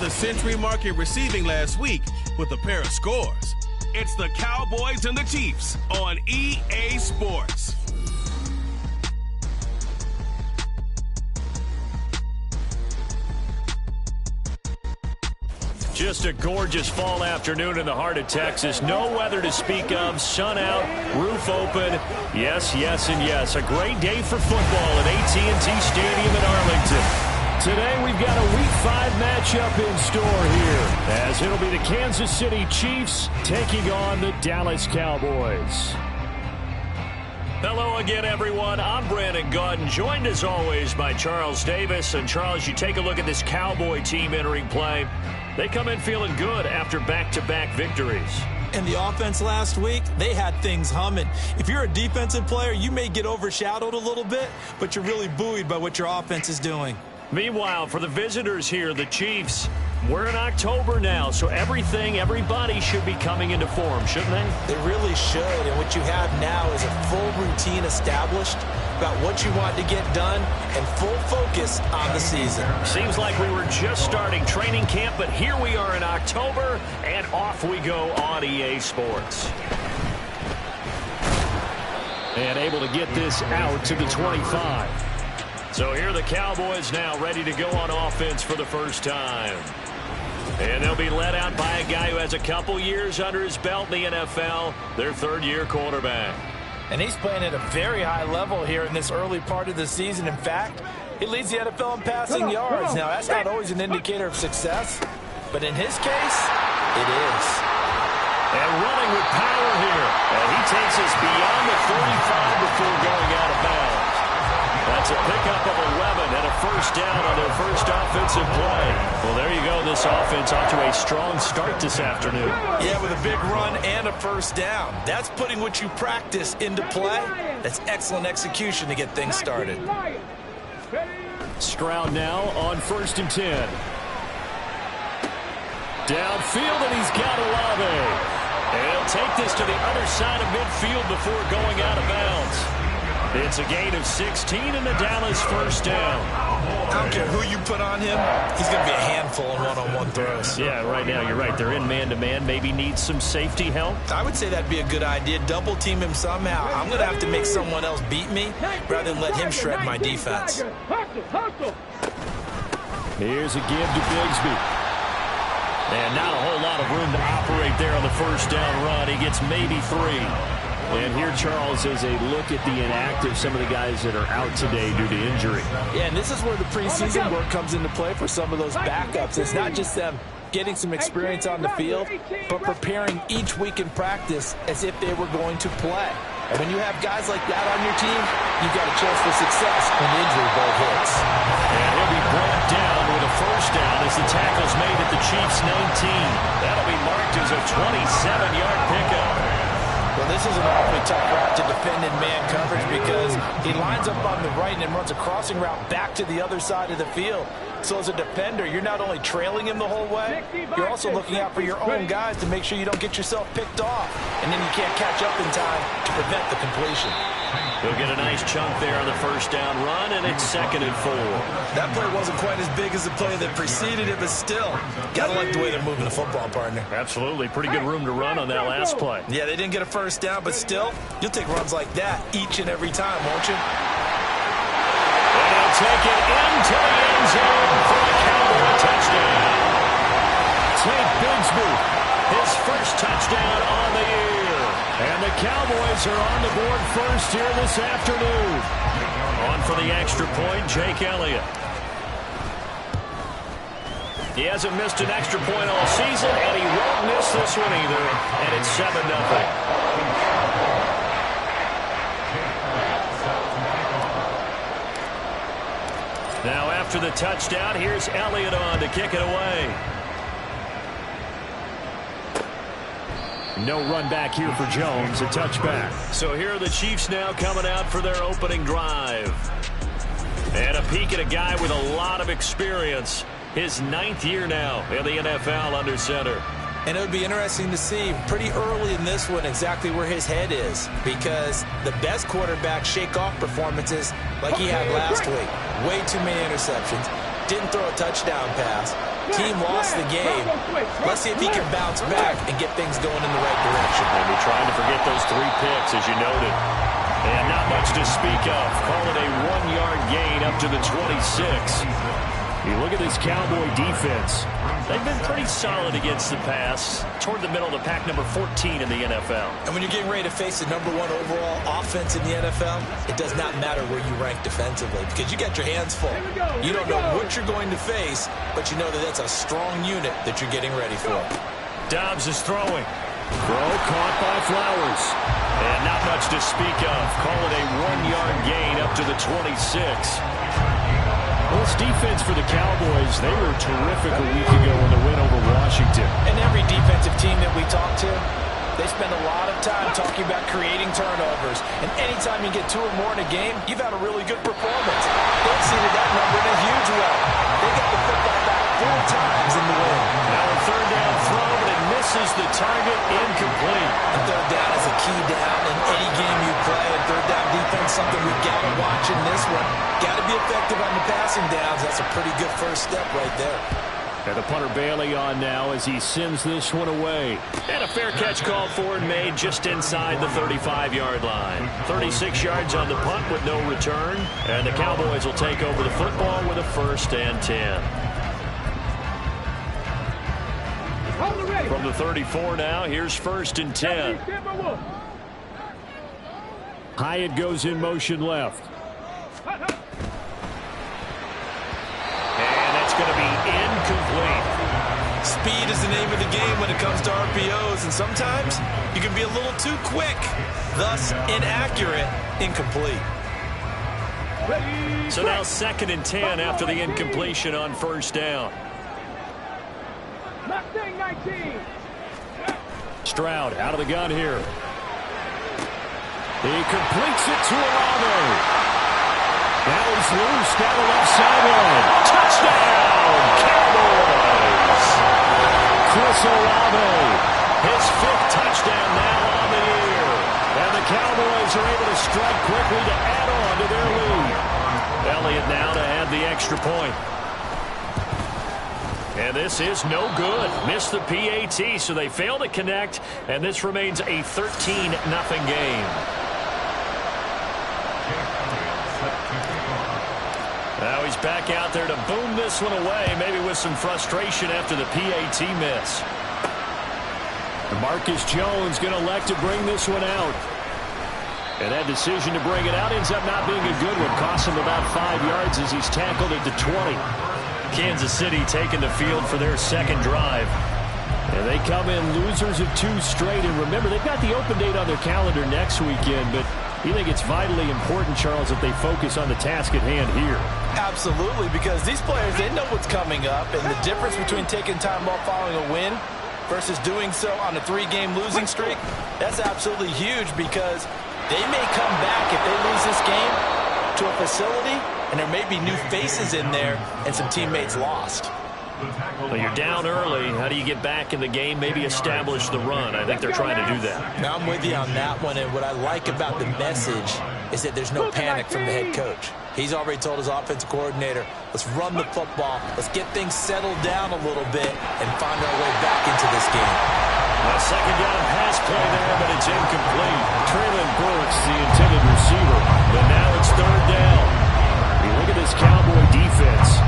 The Century Market receiving last week with a pair of scores. It's the Cowboys and the Chiefs on EA Sports. Just a gorgeous fall afternoon in the heart of Texas. No weather to speak of. Sun out, roof open. Yes, yes, and yes. A great day for football at AT&T Stadium in Arlington. Today we've got a Week 5 matchup in store here, as it'll be the Kansas City Chiefs taking on the Dallas Cowboys. Hello again, everyone. I'm Brandon Gautin, joined as always by Charles Davis. And Charles, you take a look at this Cowboy team entering play. They come in feeling good after back-to-back victories. And the offense last week, they had things humming. If you're a defensive player, you may get overshadowed a little bit, but you're really buoyed by what your offense is doing. Meanwhile, for the visitors here, the Chiefs, we're in October now, so everybody should be coming into form, shouldn't they? They really should, and what you have now is a full routine established about what you want to get done and full focus on the season. Seems like we were just starting training camp, but here we are in October, and off we go on EA Sports. And able to get this out to the 25. So here are the Cowboys now ready to go on offense for the first time. And they'll be led out by a guy who has a couple years under his belt in the NFL, their third-year quarterback. And he's playing at a very high level here in this early part of the season. In fact, he leads the NFL in passing yards. Now, that's not always an indicator of success, but in his case, it is. And running with power here. And he takes us beyond the 35 before going out of bounds. That's a pickup of 11 and a first down on their first offensive play. Well, there you go. This offense off to a strong start this afternoon. Yeah, with a big run and a first down. That's putting what you practice into play. That's excellent execution to get things started. Stroud now on 1st and 10. Downfield, and he's got Olave. And he'll take this to the other side of midfield before going out of bounds. It's a gain of 16 and the Dallas first down. I don't care who you put on him, he's going to be a handful in one-on-one throws. Yeah, right now you're right. They're in man-to-man. Maybe needs some safety help. I would say that'd be a good idea. Double team him somehow. I'm going to have to make someone else beat me rather than let him shred my defense. Here's a give to Bigsby. And not a whole lot of room to operate there on the first down run. He gets maybe 3. And here, Charles, is a look at the inactive, some of the guys that are out today due to injury. Yeah, and this is where the preseason work comes into play for some of those backups. It's not just them getting some experience on the field, but preparing each week in practice as if they were going to play. And when you have guys like that on your team, you've got a chance for success when the injury bug hits. And he'll be brought down with a first down as the tackle's made at the Chiefs' 19. That'll be marked as a 27-yard pickup. Well, this is an awfully tough route to defend in man coverage because he lines up on the right and then runs a crossing route back to the other side of the field. So as a defender, you're not only trailing him the whole way, you're also looking out for your own guys to make sure you don't get yourself picked off. And then you can't catch up in time to prevent the completion. He'll get a nice chunk there on the first down run, and it's 2nd and 4. That play wasn't quite as big as the play that preceded it, but still, gotta like the way they're moving the football, partner. Absolutely. Pretty good room to run on that last play. Yeah, they didn't get a first down, but still, you'll take runs like that each and every time, won't you? And he'll take it into the end zone for a Cowboy touchdown. Tank Bigsby, his first touchdown on the year. And the Cowboys are on the board first here this afternoon. On for the extra point, Jake Elliott. He hasn't missed an extra point all season, and he won't miss this one either. And it's 7-0. Now after the touchdown, here's Elliott on to kick it away. No run back here for Jones, a touchback. So here are the Chiefs now coming out for their opening drive. And a peek at a guy with a lot of experience. His 9th year now in the NFL under center. And it would be interesting to see pretty early in this one exactly where his head is, because the best quarterbacks shake off performances like he had last week. Way too many interceptions. Didn't throw a touchdown pass. Team lost the game. Let's see if he can bounce back and get things going in the right direction. Maybe trying to forget those 3 picks, as you noted. And not much to speak of. Call it a 1-yard gain up to the 26. You look at this Cowboy defense. They've been pretty solid against the pass. Toward the middle of the pack, number 14 in the NFL. And when you're getting ready to face the number 1 overall offense in the NFL, it does not matter where you rank defensively because you got your hands full. You don't know what you're going to face, but you know that that's a strong unit that you're getting ready for. Dobbs is throwing. Throw caught by Flowers. And not much to speak of. Call it a 1-yard gain up to the 26. Well, this defense for the Cowboys, they were terrific a week ago in the win over Washington. And every defensive team that we talk to, they spend a lot of time talking about creating turnovers. And anytime you get 2 or more in a game, you've had a really good performance. They exceeded that number in a huge way. They got the football back 4 times in the win. Now a 3rd down throw, but it misses the target, incomplete. And 3rd down is a key down in any game you play. And 3rd down defense, something we've got to watch in this one. Got to be effective on the passing downs. That's a pretty good first step right there. And the punter Bailey on now as he sends this one away. And a fair catch called for and made just inside the 35-yard line. 36 yards on the punt with no return. And the Cowboys will take over the football with a 1st and 10. From the 34 now, here's 1st and 10. Hyatt goes in motion left. And that's going to be incomplete. Speed is the name of the game when it comes to RPOs, and sometimes you can be a little too quick, thus inaccurate, incomplete. So now 2nd and 10 after the incompletion on 1st down. Stroud out of the gun here. He completes it to Olave. Now he's loose down the left sideline. Touchdown, Cowboys! Chris Olave, his 5th touchdown now on the year. And the Cowboys are able to strike quickly to add on to their lead. Elliott now to add the extra point. And this is no good. Missed the PAT, so they fail to connect, and this remains a 13-0 game. Now he's back out there to boom this one away, maybe with some frustration after the PAT miss. Marcus Jones going to elect to bring this one out. And that decision to bring it out ends up not being a good one. Costs him about 5 yards as he's tackled at the 20. Kansas City taking the field for their 2nd drive. And they come in losers of 2 straight. And remember, they've got the open date on their calendar next weekend. But you think it's vitally important, Charles, that they focus on the task at hand here? Absolutely, because these players, they know what's coming up. And the difference between taking time off following a win versus doing so on a 3-game losing streak, that's absolutely huge because they may come back if they lose this game to a facility, and there may be new faces in there and some teammates lost. Well, you're down early. How do you get back in the game, maybe establish the run? I think they're trying to do that. Now, I'm with you on that one, and what I like about the message is that there's no panic from the head coach. He's already told his offensive coordinator, let's run the football, let's get things settled down a little bit, and find our way back into this game. A 2nd down pass play there, but it's incomplete. Traylon Burks, the intended receiver, but now it's 3rd down. You look at this Cowboy defense.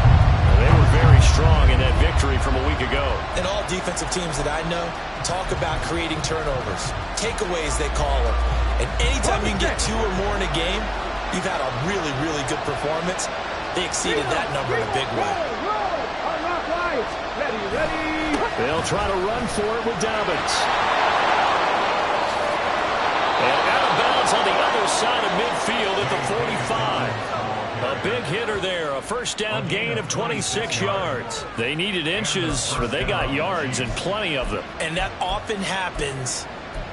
They were very strong in that victory from a week ago. And all defensive teams that I know talk about creating turnovers. Takeaways, they call them. And anytime you can get 2 or more in a game, you've had a really, really good performance. They exceeded that number in a big way. They'll try to run for it with Dobbins. And out of bounds on the other side of midfield at the 45. A big hitter there, a 1st down gain of 26 yards. They needed inches, but they got yards and plenty of them. And that often happens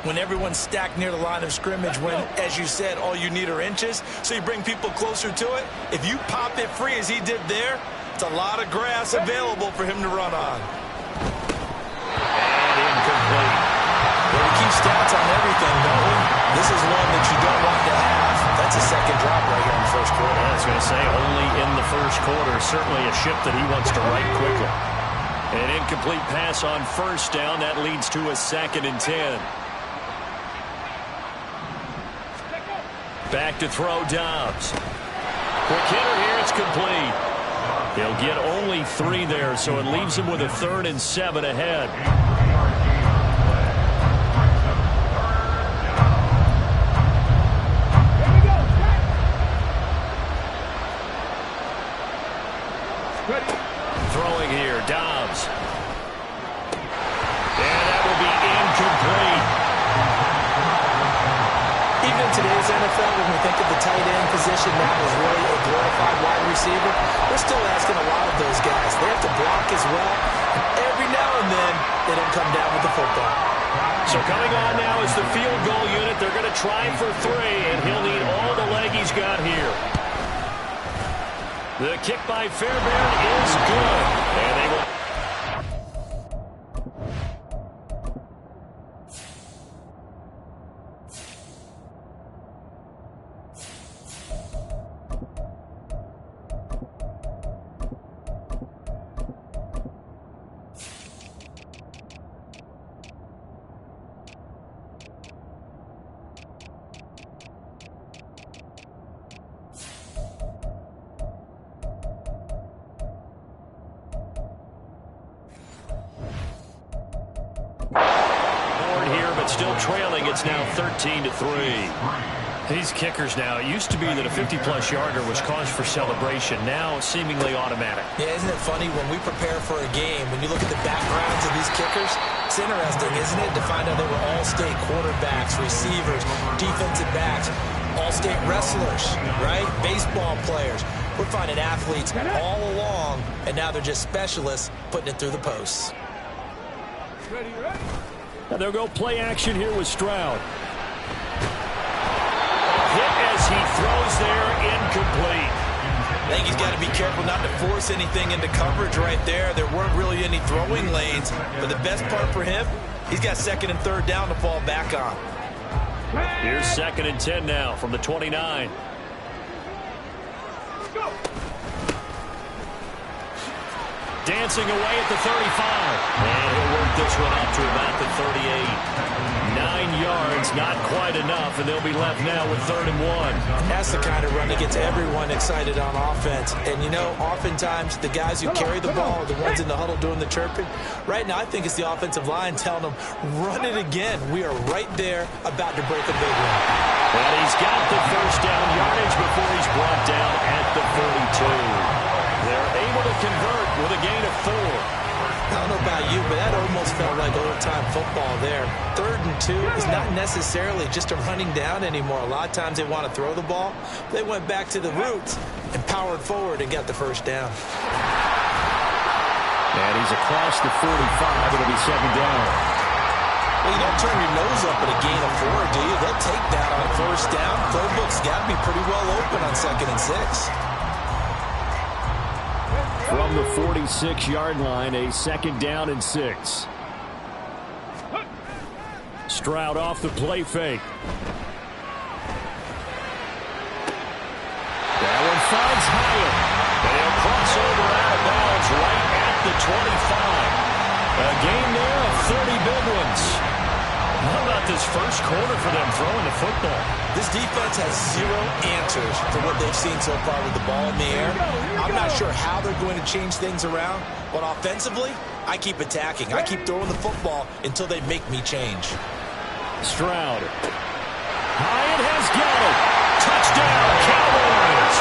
when everyone's stacked near the line of scrimmage when, as you said, all you need are inches. So you bring people closer to it. If you pop it free as he did there, it's a lot of grass available for him to run on. And incomplete. Well, we keep stats on everything, don't we? This is one that you don't want to have. That's a 2nd drop right here in the 1st quarter. I was going to say only in the 1st quarter. Certainly a ship that he wants to right quickly. An incomplete pass on first down. That leads to a 2nd and 10. Back to throw, Dobbs. Quick hitter here, it's complete. He'll get only 3 there, so it leaves him with a 3rd and 7 ahead. Throwing here, Dobbs. And that will be incomplete. Even in today's NFL, when we think of the tight end position now as really a glorified wide receiver, we're still asking a lot of those guys. They have to block as well. And every now and then, they don't come down with the football. So coming on now is the field goal unit. They're going to try for 3, and he'll need all the leg he's got here. The kick by Fairbairn is good. And they will... Still trailing, it's now 13-3. These kickers now, it used to be that a 50-plus yarder was cause for celebration. Now, seemingly automatic. Yeah, isn't it funny when we prepare for a game, when you look at the backgrounds of these kickers, it's interesting, isn't it, to find out they were all-state quarterbacks, receivers, defensive backs, all-state wrestlers, right? Baseball players. We're finding athletes all along, and now they're just specialists putting it through the posts. Ready? Now they'll go play action here with Stroud. Hit as he throws there, incomplete. I think he's got to be careful not to force anything into coverage right there. There weren't really any throwing lanes, but the best part for him, he's got 2nd and 3rd down to fall back on. Here's 2nd and 10 now from the 29. Dancing away at the 35. And he'll work this one up to about the 38. 9 yards, not quite enough, and they'll be left now with 3rd and 1. That's the kind of run that gets everyone excited on offense. And, you know, oftentimes the guys who carry the ball are the ones in the huddle doing the chirping. Right now, I think it's the offensive line telling them, run it again. We are right there about to break a big one. And he's got the first down yardage before he's brought down at the 42. They're able to convert with a gain of 4. I don't know about you, but that almost felt like old-time football there. 3rd and 2 is not necessarily just a running down anymore. A lot of times they want to throw the ball. They went back to the roots and powered forward and got the first down. And he's across the 45. It'll be 2nd down. Well, you don't turn your nose up at a gain of 4, do you? They'll take that on 1st down. Playbook's got to be pretty well open on 2nd and 6. From the 46-yard line, a 2nd down and 6. Stroud off the play fake. That one finds Hyatt. And he'll cross over out of bounds right at the 25. A gain there of 30 big ones. How about this first quarter for them throwing the football? This defense has 0 answers for what they've seen so far with the ball in the air. I'm not sure how they're going to change things around, but offensively, I keep attacking. I keep throwing the football until they make me change. Stroud. Hyatt has got it. Touchdown, Cowboys.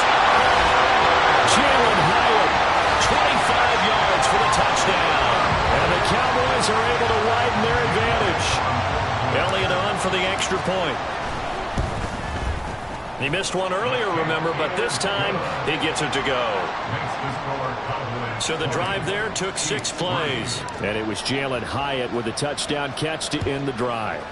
Jalen Hyatt, 25 yards for the touchdown. And the Cowboys are able to widen their advantage. Elliott on for the extra point. He missed one earlier, remember, but this time he gets it to go. So the drive there took 6 plays. And it was Jalen Hyatt with a touchdown catch to end the drive.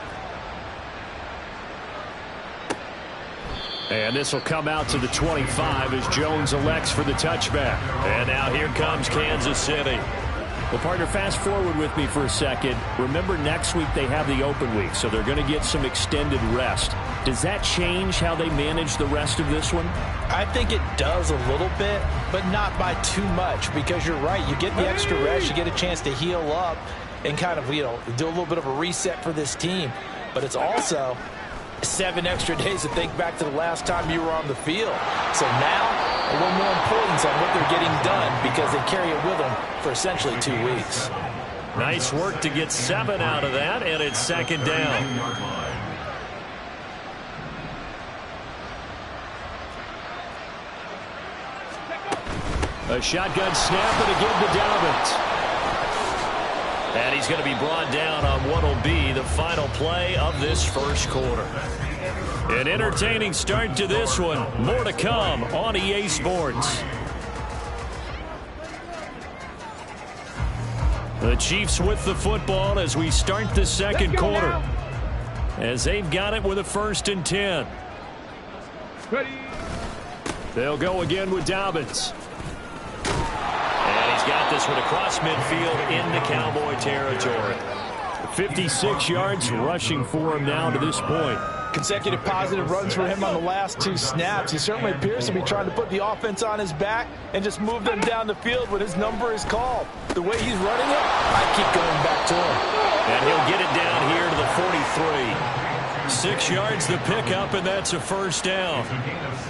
And this will come out to the 25 as Jones elects for the touchback. And now here comes Kansas City. Well, partner, fast forward with me for a second. Remember, next week they have the open week, so they're going to get some extended rest. Does that change how they manage the rest of this one? I think it does a little bit, but not by too much, because you're right. You get the extra rest, you get a chance to heal up and kind of, do a little bit of a reset for this team. But it's also 7 extra days to think back to the last time you were on the field. So now, a little more importance on what they're getting done because they carry it with them for essentially 2 weeks. Nice work to get 7 out of that, and it's second down. A shotgun snap and again to Dobbins. And he's going to be brought down on what will be the final play of this first quarter. An entertaining start to this one. More to come on EA Sports. The Chiefs with the football as we start the second quarter. As they've got it with a 1st and 10. They'll go again with Dobbins. And he's got this one across midfield into Cowboy territory. 56 yards rushing for him now to this point. Consecutive positive runs for him on the last 2 snaps. He certainly appears to be trying to put the offense on his back and just move them down the field when his number is called. The way he's running it, I keep going back to him. And he'll get it down here to the 43. 6 yards the pickup, and that's a 1st down.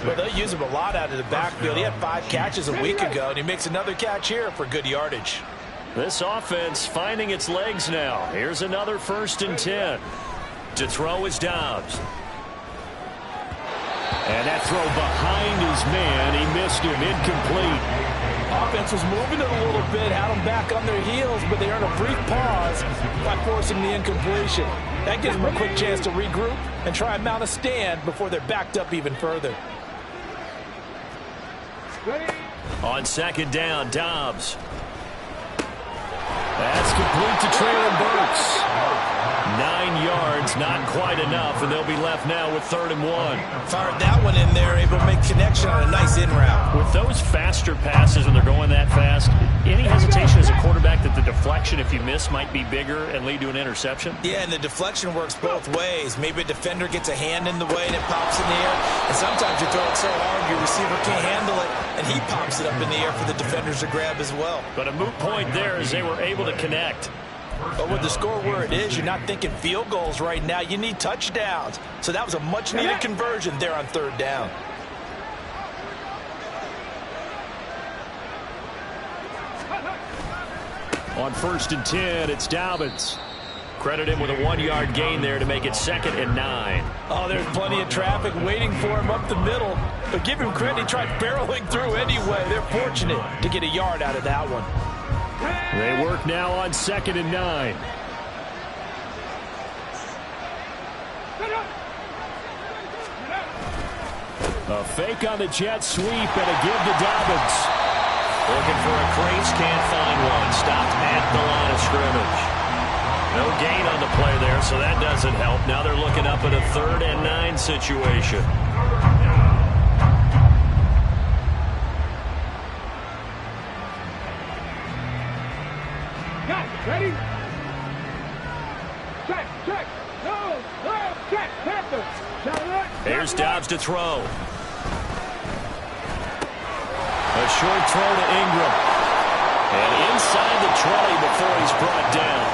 Well, they'll use him a lot out of the backfield. He had 5 catches a week ago, and he makes another catch here for good yardage. This offense finding its legs now. Here's another 1st and 10. To throw is Dobbs. And that throw behind his man. He missed him. Incomplete. Offense was moving it a little bit, had them back on their heels, but they earned a brief pause by forcing the incompletion. That gives them a quick chance to regroup and try and mount a stand before they're backed up even further. On 2nd down, Dobbs. That's complete to Traylon Burks. 9 yards, not quite enough, and they'll be left now with 3rd and 1. Fired that one in there, able to make connection on a nice in route. With those faster passes when they're going that fast, any hesitation as a quarterback that the deflection, if you miss, might be bigger and lead to an interception? Yeah, and the deflection works both ways. Maybe a defender gets a hand in the way and it pops in the air, and sometimes you throw it so hard your receiver can't handle it, and he pops it up in the air for the defenders to grab as well. But a moot point there as they were able to connect. But with the score where it is, you're not thinking field goals right now. You need touchdowns. So that was a much-needed conversion there on 3rd down. On 1st and 10, it's Dobbins. Credit him with a 1-yard gain there to make it 2nd and 9. Oh, there's plenty of traffic waiting for him up the middle. But give him credit, he tried barreling through anyway. They're fortunate to get a yard out of that one. They work now on 2nd and 9. A fake on the jet sweep and a give to Dobbins. Looking for a crease, can't find one. Stopped at the line of scrimmage. No gain on the play there, so that doesn't help. Now they're looking up at a 3rd and 9 situation. Ready? Check. No. Check. Here's Dobbs to throw. A short throw to Ingram. And inside the 20 before he's brought down.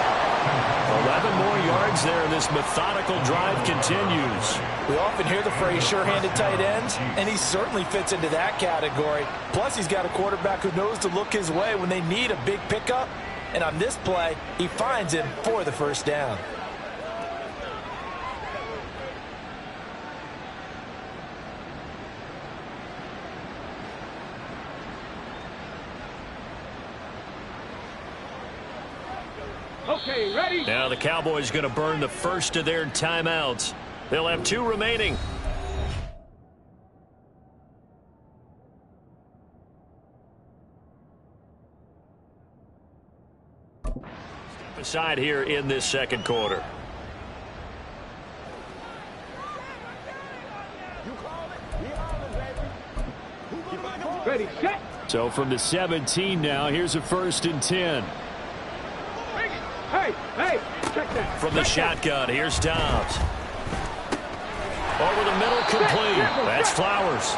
11 more yards there, and this methodical drive continues. We often hear the phrase sure-handed tight ends, and he certainly fits into that category. Plus, he's got a quarterback who knows to look his way when they need a big pickup. And on this play, he finds him for the 1st down. Okay, ready? Now the Cowboys going to burn the first of their timeouts. They'll have 2 remaining. Aside here in this second quarter. Ready, set. So from the 17 now, here's a 1st and 10. Hey, check that. From the shotgun, here's Dobbs. Over the middle, complete. That's Flowers.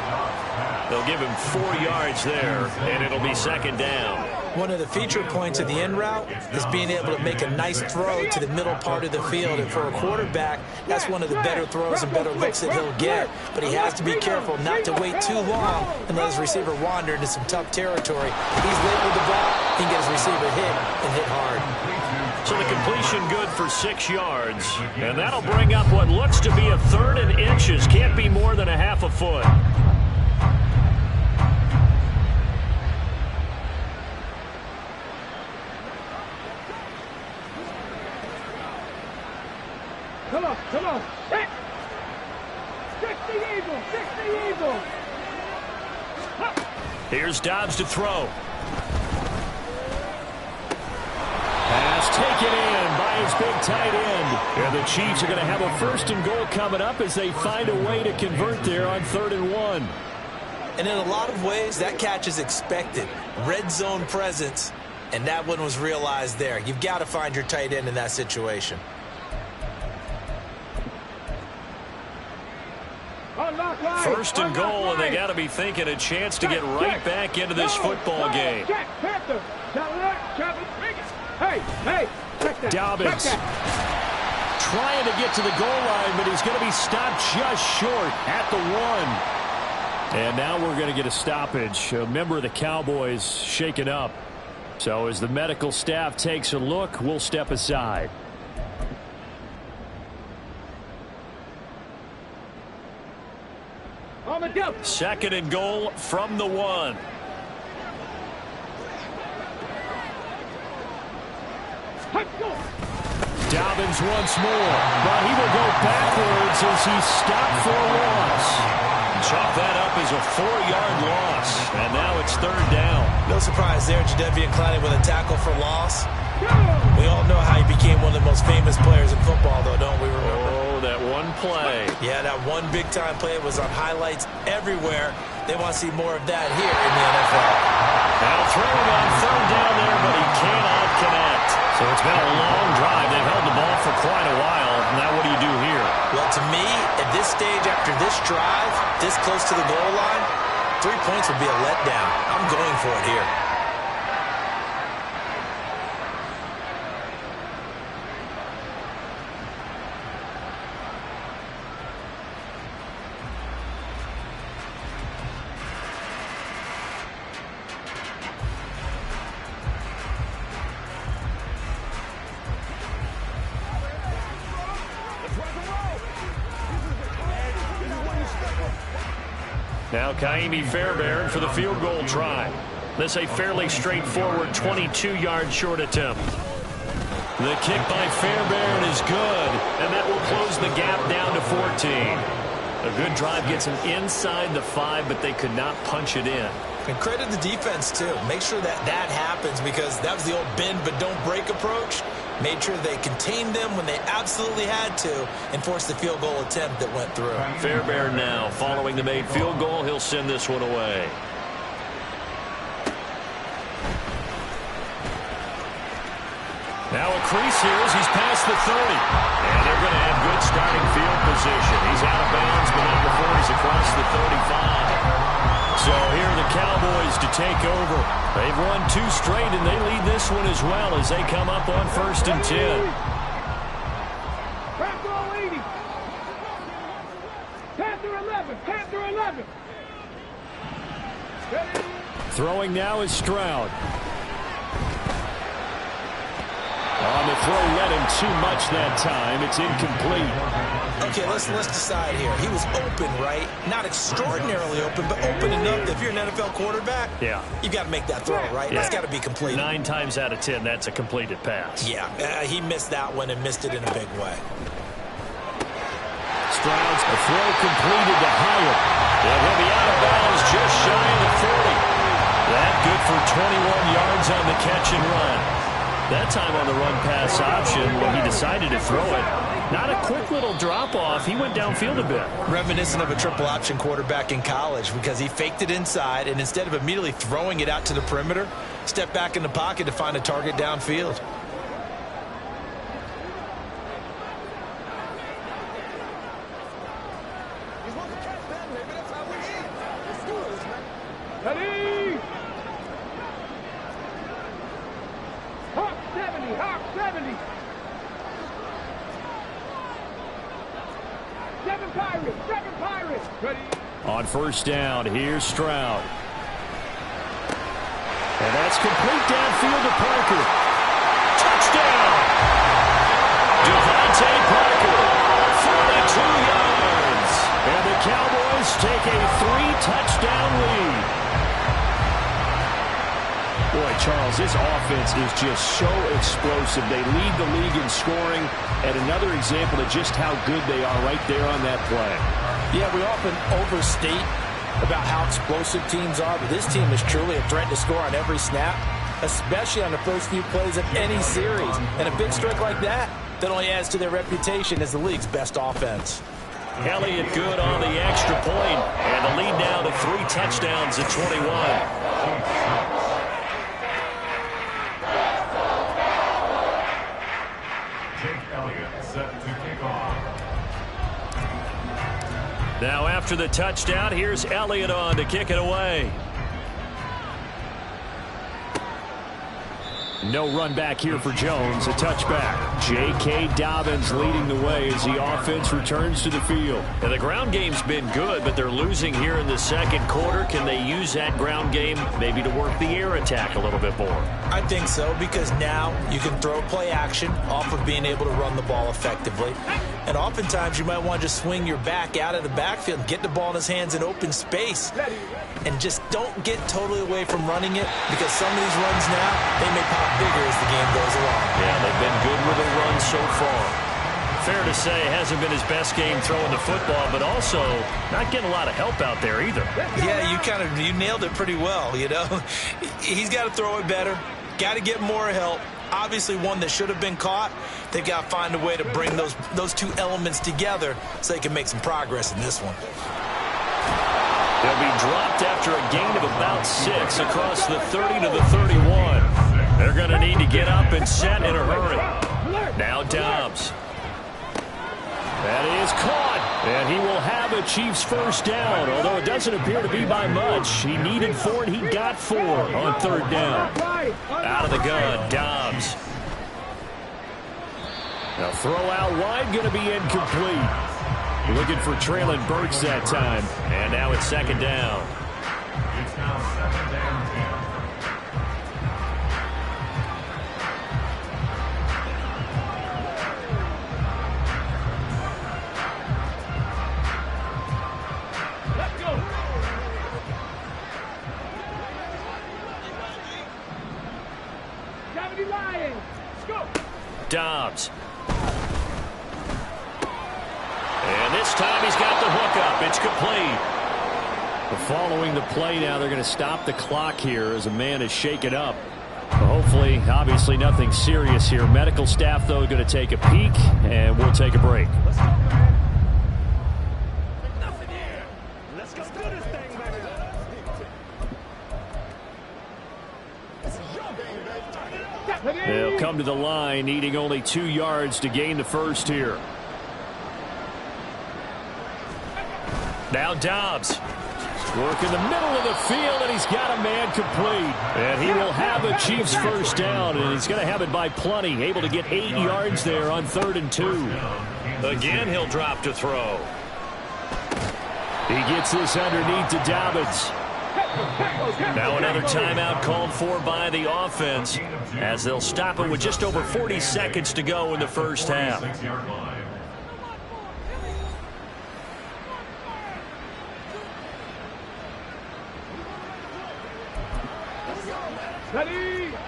They'll give him 4 yards there, and it'll be second down. One of the feature points of the in route is being able to make a nice throw to the middle part of the field. And for a quarterback, that's one of the better throws and better looks that he'll get. But he has to be careful not to wait too long and let his receiver wander into some tough territory. If he's late with the ball, he can get his receiver hit and hit hard. So the completion good for 6 yards. And that'll bring up what looks to be a 3rd and inches. Can't be more than a half a foot. Come on. Hit. 60 Eagles. Here's Dobbs to throw. Pass taken in by his big tight end. And the Chiefs are going to have a 1st and goal coming up as they find a way to convert there on 3rd and 1. And in a lot of ways, that catch is expected. Red zone presence, and that one was realized there. You've got to find your tight end in that situation. First and goal, and they got to be thinking a chance to get right back into this football game. Dobbins trying to get to the goal line, but he's going to be stopped just short at the 1. And now we're going to get a stoppage. A member of the Cowboys shaken up. So as the medical staff takes a look, we'll step aside. Second and goal from the 1. Dobbins once more, but he will go backwards as he's stopped for a loss. Chalk that up as a 4-yard loss, and now it's 3rd down. No surprise there, Jadeveon Clowney with a tackle for loss. We all know how he became one of the most famous players in football, though, don't we remember? Oh, that one play. Yeah, that one big-time play was on highlights everywhere. They want to see more of that here in the NFL. Now throwing on 3rd down there, but he cannot connect. So it's been a long drive. They've held the ball for quite a while. Now what do you do here? Well, to me, at this stage after this drive, this close to the goal line, 3 points would be a letdown. I'm going for it here. Now Kaimi Fairbairn for the field goal try. This a fairly straightforward 22-yard short attempt. The kick by Fairbairn is good, and that will close the gap down to 14. A good drive gets them inside the 5, but they could not punch it in. And credit the defense, too. Make sure that that happens because that was the old bend but don't break approach. Made sure they contained them when they absolutely had to and forced the field goal attempt that went through. Fairbairn now following the made field goal. He'll send this one away. Now a crease here as he's past the 30. And they're going to have good starting field position. He's out of bounds, but not before he's across the 35. So here are the Cowboys to take over. They've won 2 straight, and they lead this one as well as they come up on 1st and 10. Panther 11. Throwing now is Stroud. On the throw, led him too much that time. It's incomplete. Okay, let's decide here. He was open, right? Not extraordinarily open, but open enough that if you're an NFL quarterback, you got to make that throw, right? That's got to be completed. 9 times out of 10, that's a completed pass. Yeah, he missed that one and missed it in a big way. Stroud's a throw completed to Hyatt. He'll be out of bounds just shy of the 40. That good for 21 yards on the catch and run. That time on the run-pass option when he decided to throw it. Not a quick little drop-off. He went downfield a bit. Reminiscent of a triple-option quarterback in college because he faked it inside, and instead of immediately throwing it out to the perimeter, stepped back in the pocket to find a target downfield. 70. 7 Pirates. 7 Pirates. Ready. On first down, here's Stroud. And that's complete downfield to Parker. Touchdown! Devontae Parker, 42 yards. And the Cowboys take a 3-touchdown lead. Boy, Charles, this offense is just so explosive. They lead the league in scoring, and another example of just how good they are right there on that play. Yeah, we often overstate about how explosive teams are, but this team is truly a threat to score on every snap, especially on the first few plays of any series. And a big strike like that only adds to their reputation as the league's best offense. Elliott good on the extra point, and the lead now to 3 touchdowns at 21. Now after the touchdown, here's Elliott on to kick it away. No run back here for Jones. A touchback. J.K. Dobbins leading the way as the offense returns to the field. And the ground game's been good, but they're losing here in the second quarter. Can they use that ground game maybe to work the air attack a little bit more? I think so, because now you can throw play action off of being able to run the ball effectively. And oftentimes you might want to just swing your back out of the backfield, get the ball in his hands in open space, and just don't get totally away from running it, because some of these runs now, they may pop bigger as the game goes along. Yeah, they've been good with a run so far. Fair to say, it hasn't been his best game throwing the football, but also not getting a lot of help out there either. Yeah, you nailed it pretty well, you know. He's got to throw it better, got to get more help. Obviously one that should have been caught. They've got to find a way to bring those two elements together so they can make some progress in this one. They'll be dropped after a gain of about 6 across the 30 to the 31. They're going to need to get up and set in a hurry. Now Dobbs. That is caught, and he will have a Chiefs first down, although it doesn't appear to be by much. He needed 4, and he got 4 on third down. Out of the gun, Dobbs. Now throw out wide, going to be incomplete. Looking for Traylon Burks that time, and now it's second down. It's now second down. Dobbs. And this time he's got the hook up. It's complete. Following the play now, they're going to stop the clock here as a man is shaken up. Hopefully, obviously nothing serious here. Medical staff, though, going to take a peek, and we'll take a break. They'll come to the line, needing only 2 yards to gain the first here. Now Dobbs. Work in the middle of the field, and he's got a man complete. And he will have a Chiefs first down, and he's going to have it by plenty. Able to get 8 yards there on 3rd and 2. Again, he'll drop to throw. He gets this underneath to Dobbins. Now another timeout called for by the offense as they'll stop it with just over 40 seconds to go in the first half.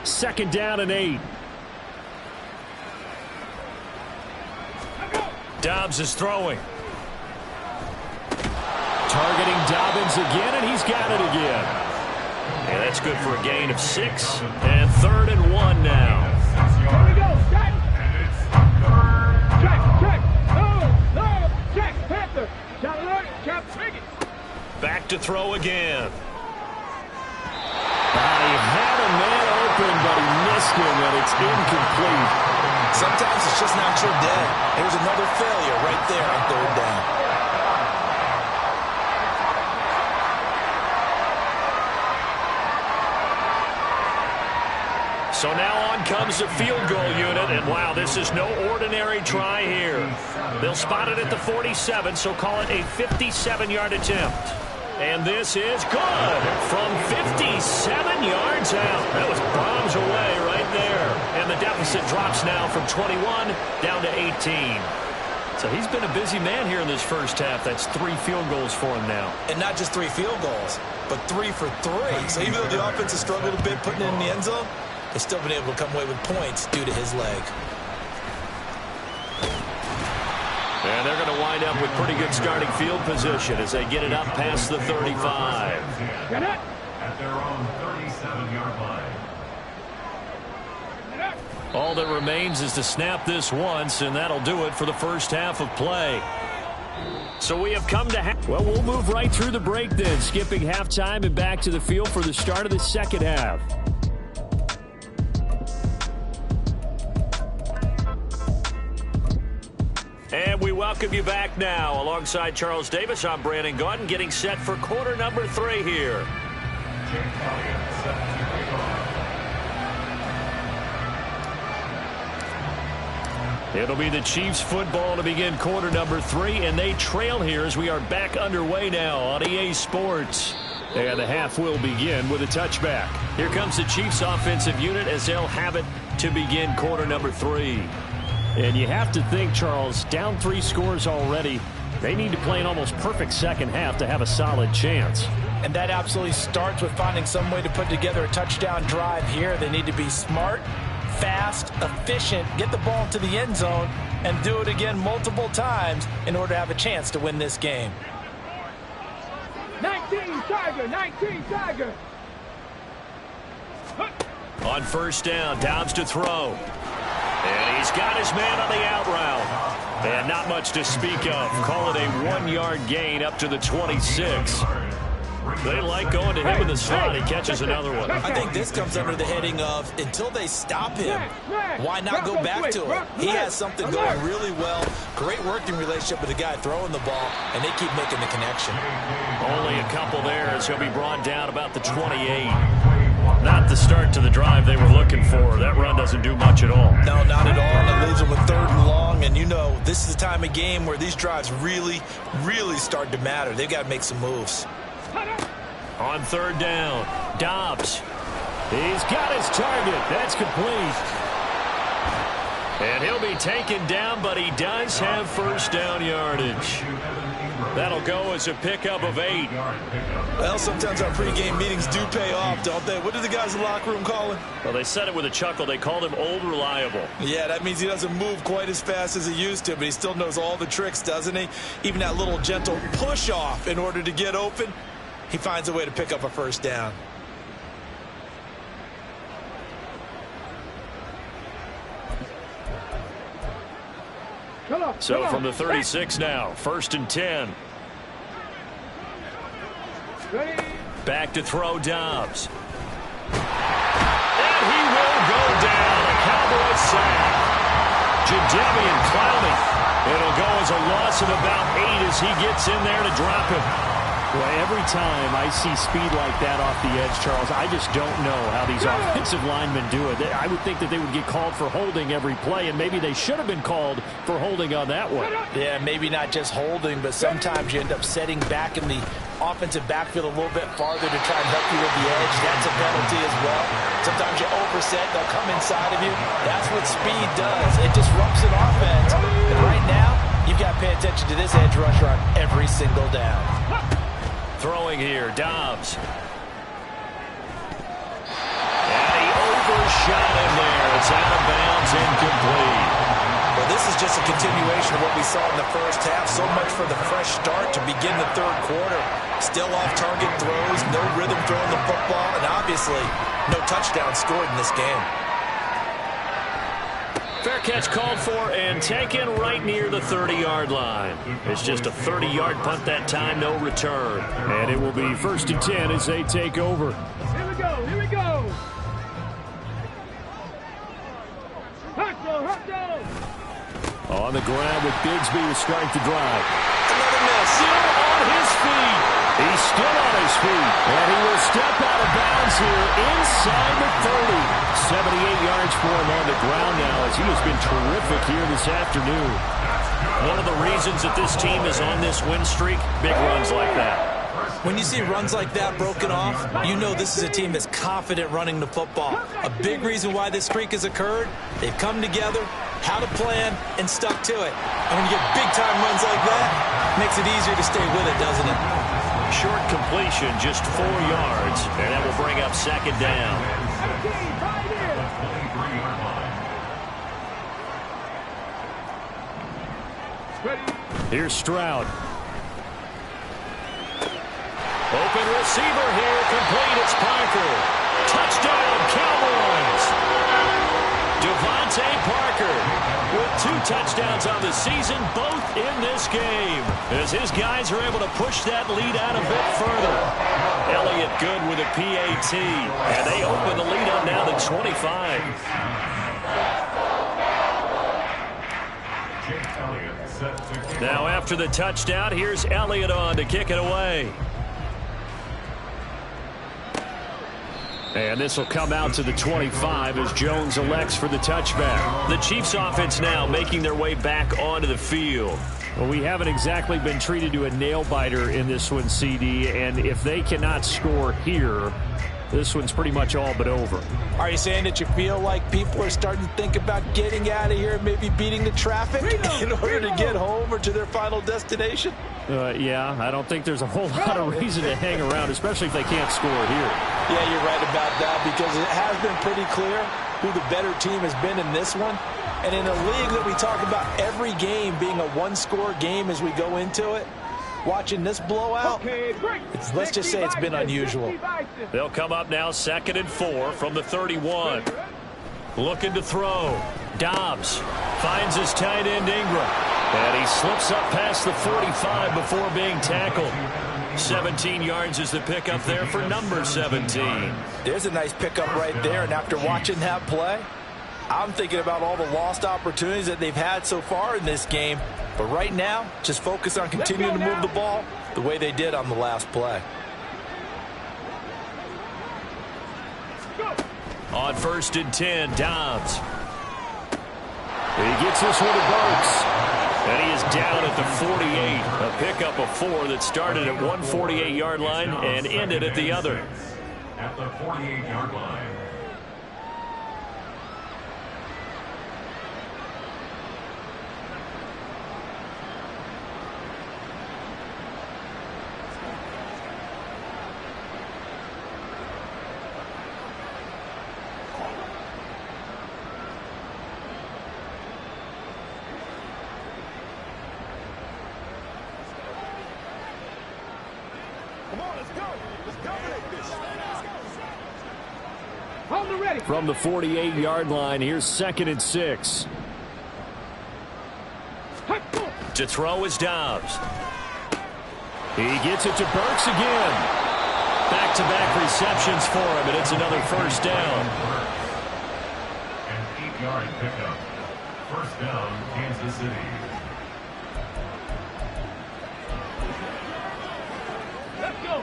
Second down and 8. Dobbs is throwing. Targeting Dobbins again, and he's got it again. And that's good for a gain of 6. And 3rd and 1 now. Here we go. Check. Check. No. Check. Panther. Shot alert. Check. Bring it. Back to throw again. He had a man open, but he missed him, and it's incomplete. Sometimes it's just not your day. There's another failure right there on 3rd down. So now on comes the field goal unit, and wow, this is no ordinary try here. They'll spot it at the 47, so call it a 57-yard attempt. And this is good from 57 yards out. That was bombs away right there. And the deficit drops now from 21 down to 18. So he's been a busy man here in this first half. That's 3 field goals for him now. And not just 3 field goals, but 3 for 3. So even though the offense has struggled a bit putting it in the end zone, they've still been able to come away with points due to his leg. And they're going to wind up with pretty good starting field position as they get it up past the 35. Get it! At their own 37-yard line. All that remains is to snap this once, and that'll do it for the first half of play. So we have come to well, we'll move right through the break then, skipping halftime and back to the field for the start of the second half. And we welcome you back now. Alongside Charles Davis, I'm Brandon Gaudin, getting set for quarter number 3 here. It'll be the Chiefs football to begin quarter number 3, and they trail here as we are back underway now on EA Sports. And the half will begin with a touchback. Here comes the Chiefs offensive unit as they'll have it to begin quarter number 3. And you have to think, Charles, down 3 scores already. They need to play an almost perfect second half to have a solid chance. And that absolutely starts with finding some way to put together a touchdown drive here. They need to be smart, fast, efficient, get the ball to the end zone, and do it again multiple times in order to have a chance to win this game. 19 Tiger, 19 Tiger. On first down, Dobbs to throw. And he's got his man on the out route. And not much to speak of. Call it a 1-yard gain up to the 26. They like going to him in the slot. He catches another one. I think this comes under the heading of until they stop him, why not go back to him? He has something going really well. Great working relationship with the guy throwing the ball, and they keep making the connection. Only a couple there as he'll be brought down about the 28. Not the start to the drive they were looking for. That run doesn't do much at all. No, not at all. And it leaves them with 3rd and long. And you know, this is the time of game where these drives really, really start to matter. They've got to make some moves. On 3rd down, Dobbs. He's got his target. That's complete. And he'll be taken down, but he does have first down yardage. That'll go as a pickup of 8. Well, sometimes our pregame meetings do pay off, don't they? What do the guys in the locker room call him? Well, they said it with a chuckle. They called him Old Reliable. Yeah, that means he doesn't move quite as fast as he used to, but he still knows all the tricks, doesn't he? Even that little gentle push-off in order to get open, he finds a way to pick up a first down. So from the 36 now, 1st and 10. Back to throw Dobbs. And he will go down. A Cowboy sack. Jadeveon Clowney. It'll go as a loss of about 8 as he gets in there to drop him. Well, every time I see speed like that off the edge, Charles, I just don't know how these offensive linemen do it. I would think that they would get called for holding every play, and maybe they should have been called for holding on that one. Yeah, maybe not just holding, but sometimes you end up setting back in the offensive backfield a little bit farther to try and help you with the edge. That's a penalty as well. Sometimes you overset, they'll come inside of you. That's what speed does. It disrupts an offense. And right now, you've got to pay attention to this edge rusher on every single down. Throwing here, Dobbs. And he overshot him there. It's out of bounds, incomplete. Well, this is just a continuation of what we saw in the first half. So much for the fresh start to begin the 3rd quarter. Still off-target throws, no rhythm throwing the football, and obviously no touchdown scored in this game. Fair catch called for and taken right near the 30-yard line. It's just a 30-yard punt that time, no return. And it will be 1st and 10 as they take over. Here we go, here we go. Hustle. On the ground with Bigsby to start the drive. Another miss. Still on his feet. He's still on his feet. And he will step out of bounds here inside the 30. 78 yards for him on the ground now as he has been terrific here this afternoon. One of the reasons that this team is on this win streak, big runs like that. When you see runs like that broken off, you know this is a team that's confident running the football. A big reason why this streak has occurred, they've come together, had a plan, and stuck to it. And when you get big-time runs like that, it makes it easier to stay with it, doesn't it? Short completion, just 4 yards, and that will bring up second down. Here's Stroud. Open receiver here, complete, it's Parker. Touchdown, Cowboys! Devontae Parker with 2 touchdowns on the season, both in this game, as his guys are able to push that lead out a bit further. Elliott good with a PAT, and they open the lead up now to 25. Now after the touchdown, here's Elliott on to kick it away. And this will come out to the 25 as Jones elects for the touchback. The Chiefs offense now making their way back onto the field. Well, we haven't exactly been treated to a nail-biter in this one, CD, and if they cannot score here, this one's pretty much all but over. Are you saying that you feel like people are starting to think about getting out of here and maybe beating the traffic in order to get home or to their final destination? Yeah, I don't think there's a whole lot of reason to hang around, especially if they can't score here. Yeah, you're right about that because it has been pretty clear who the better team has been in this one. And in a league that we talk about every game being a one-score game as we go into it, watching this blowout, let's just say it's been unusual. They'll come up now 2nd and 4 from the 31. Looking to throw. Dobbs finds his tight end Ingram. And he slips up past the 45 before being tackled. 17 yards is the pickup there for number 17. There's a nice pickup right there, and after watching that play, I'm thinking about all the lost opportunities that they've had so far in this game. But right now, just focus on continuing to move the ball the way they did on the last play. On 1st and 10, Dobbs. He gets this one to Burks. And he is down at the 48. A pickup of 4 that started at 148-yard line and ended at the other. At the 48-yard line. From the 48-yard line, here's 2nd and 6. To throw is Dobbs. He gets it to Burks again. Back-to-back receptions for him, and it's another first down. An 8-yard pickup. First down, Kansas City. Let's go.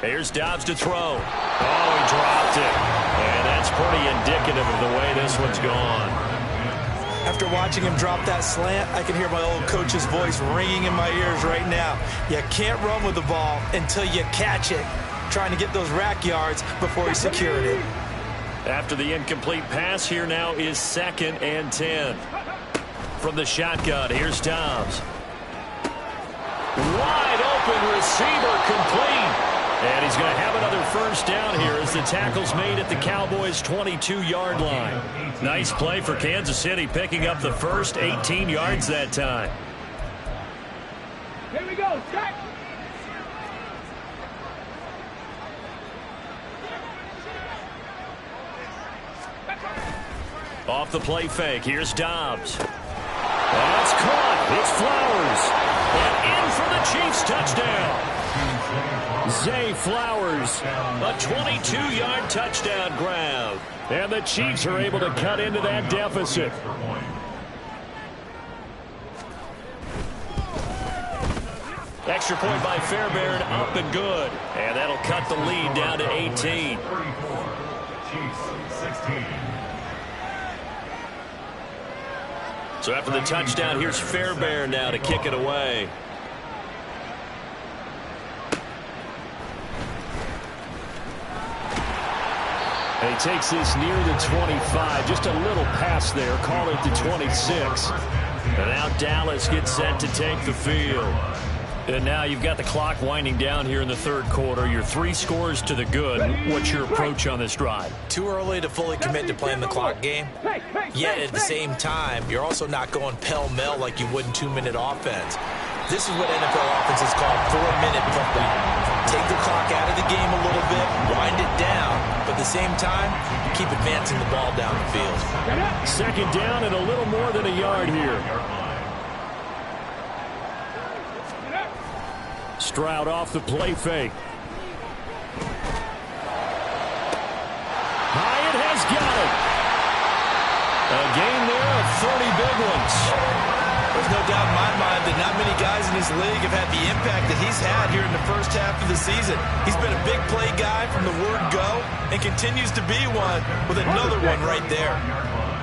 Here's Dobbs to throw. Oh, he dropped it. And that's pretty indicative of the way this one's gone. After watching him drop that slant, I can hear my old coach's voice ringing in my ears right now. You can't run with the ball until you catch it. Trying to get those rack yards before he secured it. After the incomplete pass, here now is 2nd and 10. From the shotgun, here's Dobbs. Wide open receiver, complete. And he's going to have another first down here as the tackle's made at the Cowboys' 22-yard line. Nice play for Kansas City, picking up the first 18 yards that time. Here we go, set. Off the play fake, here's Dobbs. That's caught. It's Flowers. And in for the Chiefs touchdown. Zay Flowers. A 22-yard touchdown grab. And the Chiefs are able to cut into that deficit. Extra point by Fairbairn, up and good. And that'll cut the lead down to 18. 34, Chiefs 16. So after the touchdown, here's Fairbairn now to kick it away. And he takes this near the 25. Just a little pass there. Call it the 26. And now Dallas gets set to take the field. And now you've got the clock winding down here in the third quarter. Your 3 scores to the good. What's your approach on this drive? Too early to fully commit to playing the clock game. Yet at the same time, you're also not going pell-mell like you would in 2-minute offense. This is what NFL offenses call 4-minute football. Take the clock out of the game a little bit, wind it down, but at the same time, keep advancing the ball down the field. Second down and a little more than a yard here. Stroud off the play fake. Hyatt has got it. A gain there of 30 big ones. There's no doubt in my mind that not many guys in this league have had the impact that he's had here in the first half of the season. He's been a big play guy from the word go and continues to be one with another one right there.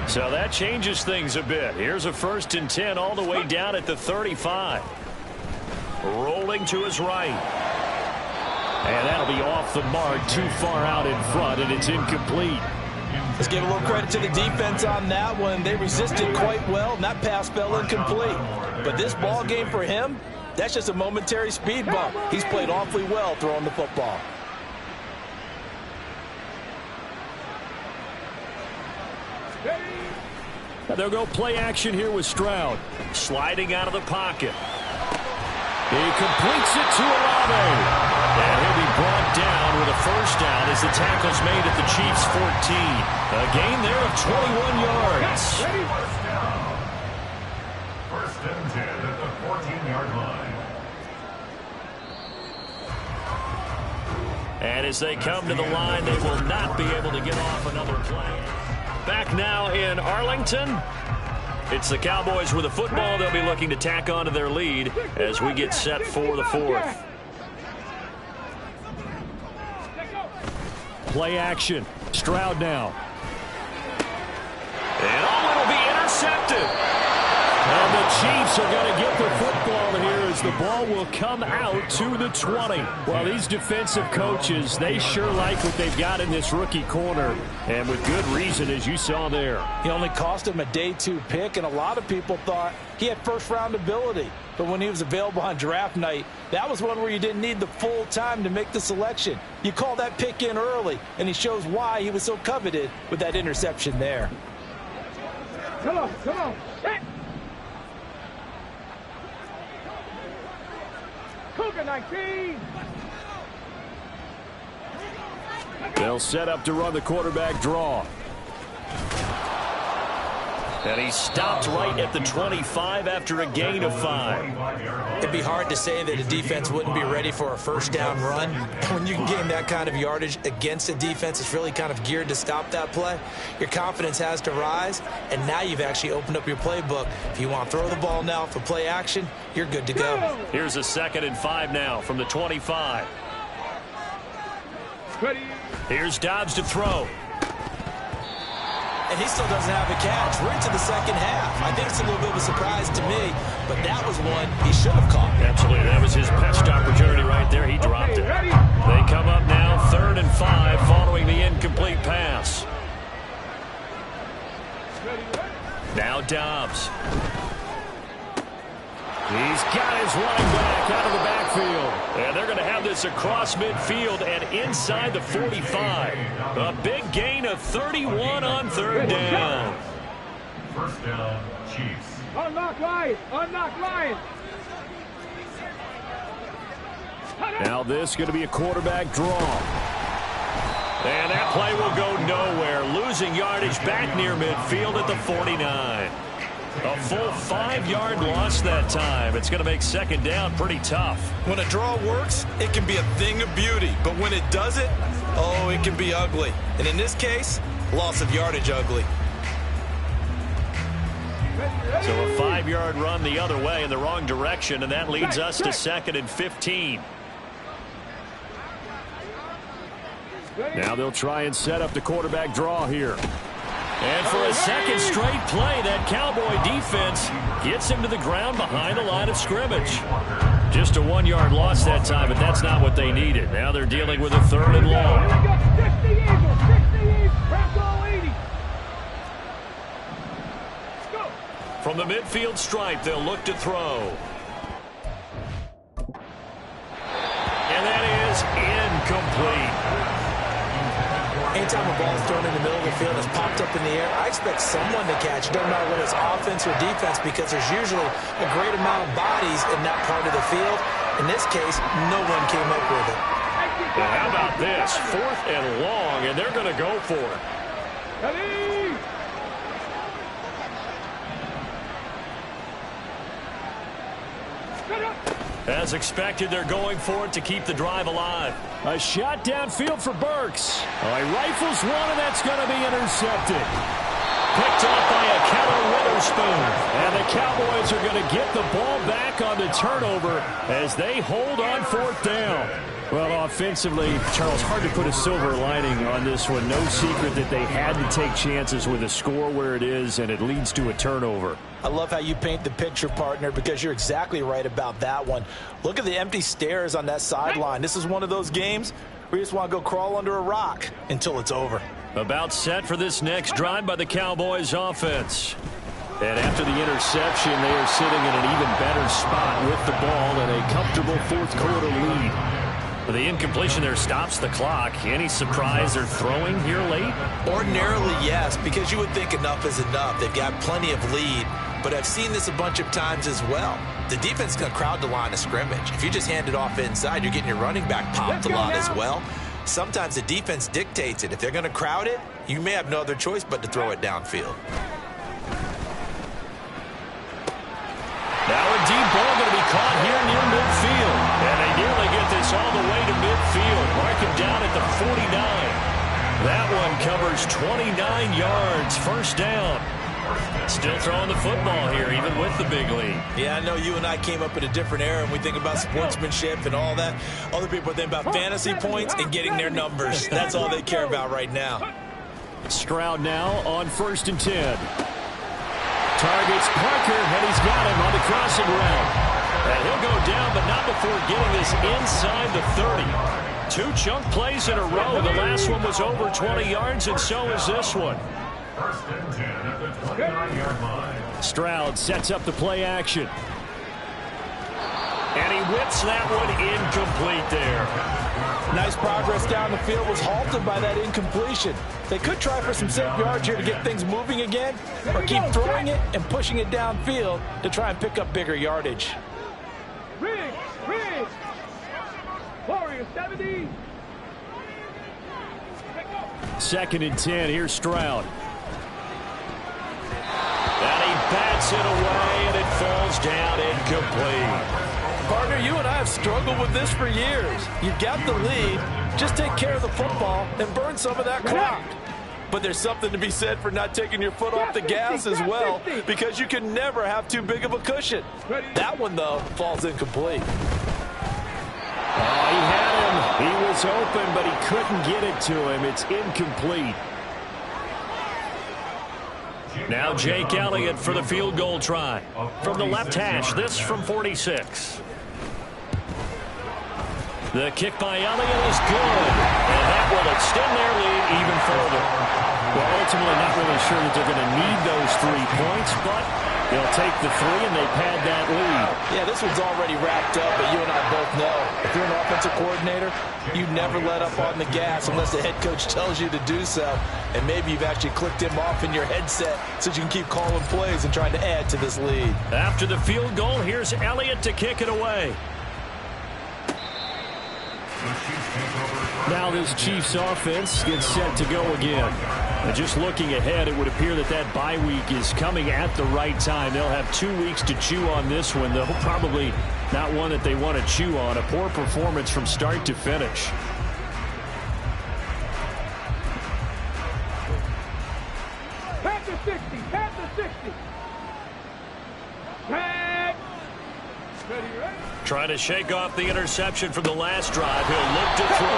So that changes things a bit. Here's a 1st and 10 all the way down at the 35. Rolling to his right. And that'll be off the mark, too far out in front, and it's incomplete. Let's give a little credit to the defense on that one. They resisted quite well, and that pass fell incomplete. But this ball game for him, that's just a momentary speed bump. He's played awfully well throwing the football. They'll go play action here with Stroud. Sliding out of the pocket. He completes it to Olave. And he'll be brought down with a first down as the tackle's made at the Chiefs' 14. A gain there of 21 yards. First and 10 at the 14-yard line. And as they come to the line, they will not be able to get off another play. Back now in Arlington. It's the Cowboys with the football. They'll be looking to tack on to their lead as we get set for the 4th. Play action. Stroud now. And it'll be intercepted. And the Chiefs are going to get the football here as the ball will come out to the 20. Well, these defensive coaches, they sure like what they've got in this rookie corner. And with good reason, as you saw there. He only cost him a day 2 pick, and a lot of people thought he had first-round ability. But when he was available on draft night, that was one where you didn't need the full time to make the selection. You call that pick in early, and he shows why he was so coveted with that interception there. Come on, come on. Cougar 19. They'll set up to run the quarterback draw. And he stopped right at the 25 after a gain of 5. It'd be hard to say that a defense wouldn't be ready for a first down run. When you can gain that kind of yardage against a defense that's really kind of geared to stop that play, your confidence has to rise, and now you've actually opened up your playbook. If you want to throw the ball now for play action, you're good to go. Here's a 2nd and 5 now from the 25. Here's Dobbs to throw. And he still doesn't have a catch. We're into the second half. I think it's a little bit of a surprise to me, but that was one he should have caught. Absolutely. That was his best opportunity right there. He dropped it. They come up now 3rd and 5 following the incomplete pass. Now Dobbs. He's got his running back out of the backfield. And they're going to have this across midfield and inside the 45. A big gain of 31 on 3rd down. First down, Chiefs. Unlock Lions. Unlock Lions. Now this is going to be a quarterback draw. And that play will go nowhere. Losing yardage back near midfield at the 49. A full 5-yard loss that time. It's going to make 2nd down pretty tough. When a draw works, it can be a thing of beauty. But when it doesn't, oh, it can be ugly. And in this case, loss of yardage ugly. So a 5-yard run the other way in the wrong direction, and that leads us to 2nd and 15. Now they'll try and set up the quarterback draw here. And for a second straight play, that Cowboy defense gets him to the ground behind the line of scrimmage. Just a 1-yard loss that time, but that's not what they needed. Now they're dealing with a 3rd and long. From the midfield stripe, they'll look to throw. And that is incomplete. Anytime a ball is thrown in the middle of the field that's popped up in the air, I expect someone to catch it. Doesn't matter whether it's offense or defense, because there's usually a great amount of bodies in that part of the field. In this case, no one came up with it. Well, how about this? 4th and long, and they're going to go for it. As expected, they're going for it to keep the drive alive. A shot downfield for Burks. Oh, he rifles one, and that's going to be intercepted. Picked off by a Keller Witherspoon. And the Cowboys are going to get the ball back on the turnover as they hold on 4th down. Well, offensively, Charles, hard to put a silver lining on this one. No secret that they had to take chances with a score where it is, and it leads to a turnover. I love how you paint the picture, partner, because you're exactly right about that one. Look at the empty stares on that sideline. This is one of those games where you just want to go crawl under a rock until it's over. About set for this next drive by the Cowboys offense. And after the interception, they are sitting in an even better spot with the ball and a comfortable 4th quarter lead. The incompletion there stops the clock. Any surprise they're throwing here late? Ordinarily, yes, because you would think enough is enough. They've got plenty of lead, but I've seen this a bunch of times as well. The defense is going to crowd the line of scrimmage. If you just hand it off inside, you're getting your running back popped a lot as well. Sometimes the defense dictates it. If they're going to crowd it, you may have no other choice but to throw it downfield. Now a deep ball going to be caught here near midfield. And they nearly get this all the way to midfield. Mark him down at the 49. That one covers 29 yards. 1st down. Still throwing the football here, even with the big lead. Yeah, I know you and I came up in a different era, and we think about sportsmanship and all that. Other people think about fantasy points and getting their numbers. That's all they care about right now. Stroud now on 1st and 10. Targets Parker, and he's got him on the crossing route. And he'll go down, but not before getting this inside the 30. 2 chunk plays in a row. The last one was over 20 yards, and so is this one. 1st and 10 at the 29-yard line. Stroud sets up the play action. And he whips that one incomplete there. Nice progress down the field, was halted by that incompletion. They could try for some safe yards here to get things moving again, or keep throwing it and pushing it downfield to try and pick up bigger yardage. Riggs! Warrior 70! 2nd and 10, here's Stroud. And he bats it away, and it falls down incomplete. Partner, you and I have struggled with this for years. You've got the lead. Just take care of the football and burn some of that clock. But there's something to be said for not taking your foot off the gas as well, because you can never have too big of a cushion. That one, though, falls incomplete. Oh, he had him. He was open, but he couldn't get it to him. It's incomplete. Now Jake Elliott for the field goal try. From the left hash, this from 46. The kick by Elliott is good. And that will extend their lead even further. Well, ultimately not really sure that they're going to need those 3 points, but they'll take the 3 and they pad that lead. Yeah, this one's already wrapped up, but you and I both know if you're an offensive coordinator, you never let up on the gas unless the head coach tells you to do so. And maybe you've actually clicked him off in your headset so you can keep calling plays and trying to add to this lead. After the field goal, here's Elliott to kick it away. Now this Chiefs offense gets set to go again. And just looking ahead, it would appear that that bye week is coming at the right time. They'll have 2 weeks to chew on this one, though probably not one that they want to chew on. A poor performance from start to finish. Pat the 60, pat the 60. Trying to shake off the interception from the last drive. He'll look to throw.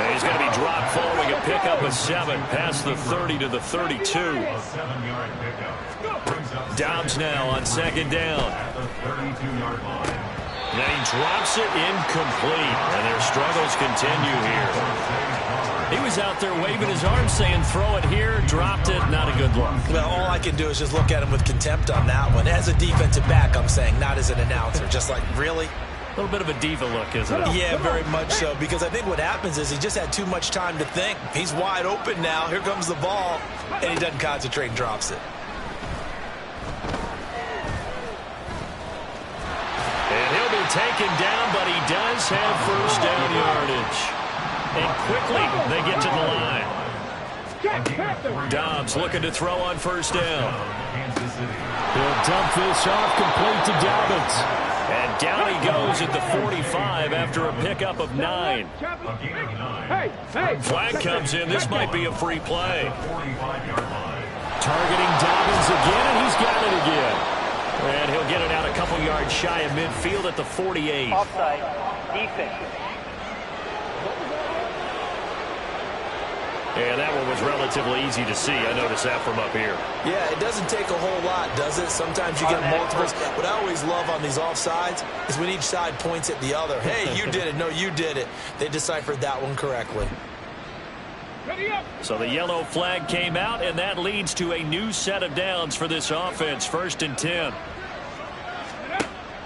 And he's going to be dropped following a pickup of 7 past the 30 to the 32. 7-yard pickup. Dobbs now on second down. At the 32-yard line. Then he drops it incomplete. And their struggles continue here. He was out there waving his arms saying throw it here, dropped it, not a good look. Well, all I can do is just look at him with contempt on that one. As a defensive back, I'm saying, not as an announcer. Just like, really? A little bit of a diva look, isn't it? Yeah, very much so, because I think what happens is he just had too much time to think. He's wide open now. Here comes the ball, and he doesn't concentrate and drops it. And he'll be taken down, but he does have first down yardage. And quickly, they get to the line. Dobbs looking to throw on first down. He'll dump this off complete to Dobbins. And down he goes at the 45 after a pickup of 9. Flag comes in. This might be a free play. Targeting Dobbins again, and he's got it again. And he'll get it out a couple yards shy of midfield at the 48. Offside. Defense. And that one was relatively easy to see. I noticed that from up here. Yeah, it doesn't take a whole lot, does it? Sometimes you get multiples. What I always love on these offsides is when each side points at the other. Hey, you did it. No, you did it. They deciphered that one correctly. So the yellow flag came out, and that leads to a new set of downs for this offense. 1st and 10.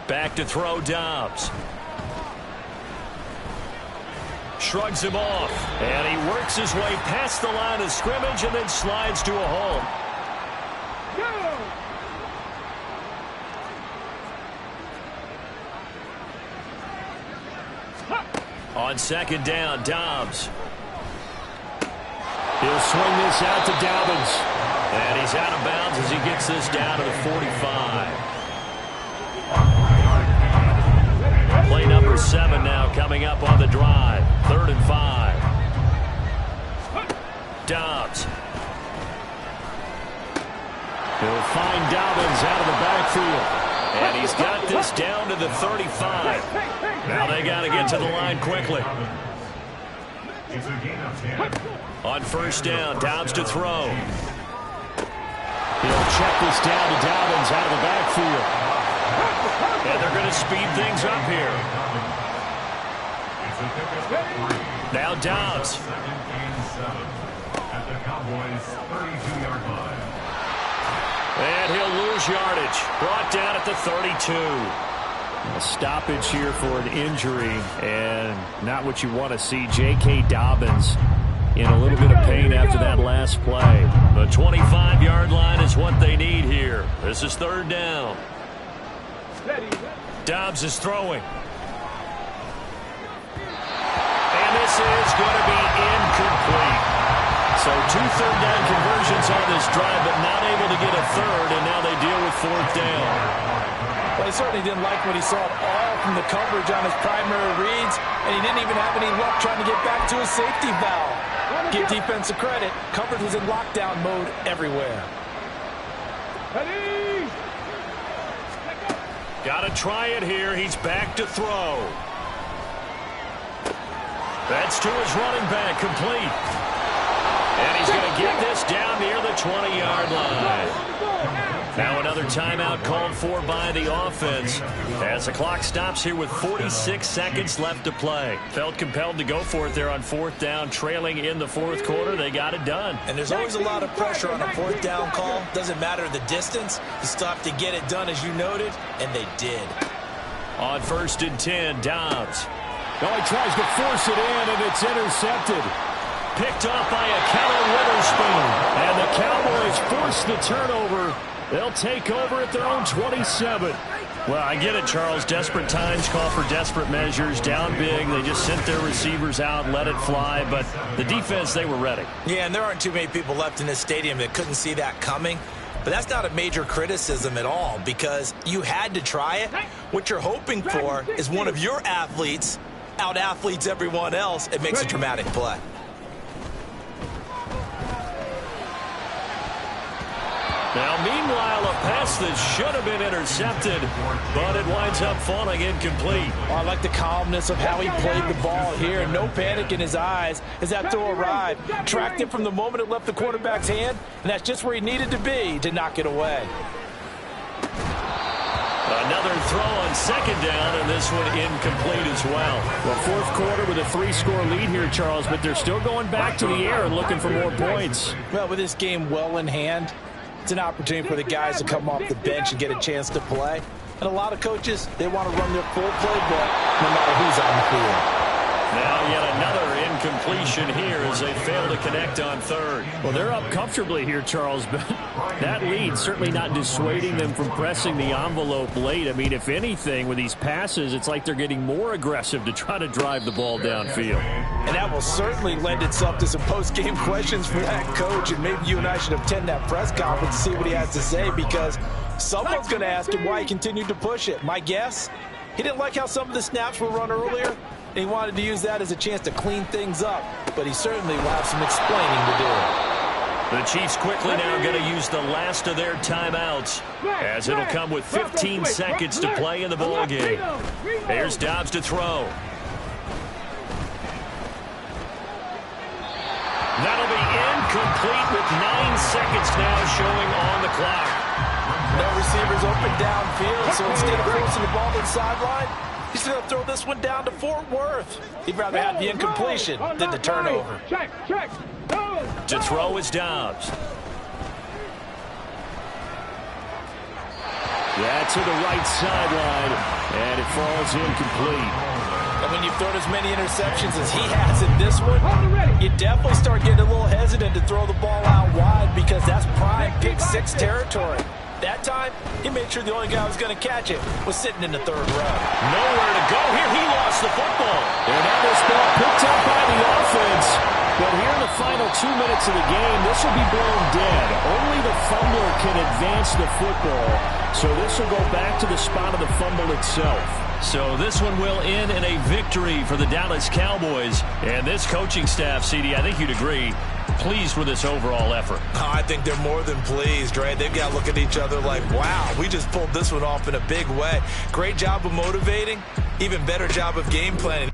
Back to throw Dobbs. Shrugs him off, and he works his way past the line of scrimmage and then slides to a halt. On second down, Dobbs. He'll swing this out to Dobbins. And he's out of bounds as he gets this down to the 45. Play number 7 now coming up on the drive. 3rd and 5. Dobbs. He'll find Dobbins out of the backfield. And he's got this down to the 35. Now they got to get to the line quickly. On first down, Dobbs to throw. He'll check this down to Dobbins out of the backfield. And they're going to speed things up here. Now Dobbs. At the Cowboys' 32-yard line. And he'll lose yardage. Brought down at the 32. A stoppage here for an injury, and not what you want to see. J.K. Dobbins in a little bit of pain after that last play. The 25-yard line is what they need here. This is 3rd down. Dobbs is throwing. And this is going to be incomplete. So 2 third-down conversions on this drive, but not able to get a third, and now they deal with 4th down. Well, he certainly didn't like what he saw at all from the coverage on his primary reads, and he didn't even have any luck trying to get back to his safety valve. Give defense a credit. Coverage was in lockdown mode everywhere. Got to try it here. He's back to throw. That's to his running back, complete. And he's going to get this down near the 20-yard line. Now another timeout called for by the offense as the clock stops here with 46 seconds left to play. Felt compelled to go for it there on 4th down, trailing in the 4th quarter. They got it done. And there's always a lot of pressure on a 4th down call. Doesn't matter the distance. You still have to get it done, as you noted, and they did. On 1st and 10, Dobbs. Oh, he tries to force it in, and it's intercepted. Picked off by a Keller Witherspoon. And the Cowboys force the turnover. They'll take over at their own 27. Well, I get it, Charles. Desperate times call for desperate measures. Down big. They just sent their receivers out, let it fly. But the defense, they were ready. Yeah, and there aren't too many people left in this stadium that couldn't see that coming. But that's not a major criticism at all because you had to try it. What you're hoping for is one of your athletes out-athletes everyone else and makes a dramatic play. Now, meanwhile, a pass that should have been intercepted, but it winds up falling incomplete. Oh, I like the calmness of how he played the ball here. No panic in his eyes as that throw arrived. Tracked it from the moment it left the quarterback's hand, and that's just where he needed to be to knock it away. Another throw on second down, and this one incomplete as well. Well, fourth quarter with a 3-score lead here, Charles, but they're still going back to the air and looking for more points. Well, with this game well in hand, it's an opportunity for the guys to come off the bench and get a chance to play. And a lot of coaches, they want to run their full playbook no matter who's on the field. Now yet another incompletion here as they fail to connect on third. Well, they're up comfortably here, Charles, but that lead certainly not dissuading them from pressing the envelope late. I mean, if anything, with these passes, it's like they're getting more aggressive to try to drive the ball downfield. And that will certainly lend itself to some post-game questions for that coach, and maybe you and I should attend that press conference to see what he has to say, because someone's going to ask him why he continued to push it. My guess, he didn't like how some of the snaps were run earlier. He wanted to use that as a chance to clean things up, but he certainly will have some explaining to do. The Chiefs quickly now going to use the last of their timeouts, as it'll come with 15 seconds to play in the ball game. Here's Dobbs to throw. That'll be incomplete with 9 seconds now showing on the clock. No receivers open downfield, so instead of forcing the ball to the sideline, he's going to throw this one down to Fort Worth. He'd rather have the incompletion than the turnover. To throw is Dobbs. Yeah, to the right sideline, and it falls incomplete. And when you've thrown as many interceptions as he has in this one, you definitely start getting a little hesitant to throw the ball out wide, because that's prime pick 6 territory. That time, he made sure the only guy who was going to catch it was sitting in the third row. Nowhere to go here. He lost the football. And now this ball picked up by the offense. But here in the final 2 minutes of the game, this will be blown dead. Only the fumbler can advance the football. So this will go back to the spot of the fumble itself. So this one will end in a victory for the Dallas Cowboys. And this coaching staff, CD, I think you'd agree, pleased with this overall effort. Oh, I think they're more than pleased, right? They've got to look at each other like, wow, we just pulled this one off in a big way. Great job of motivating, even better job of game planning.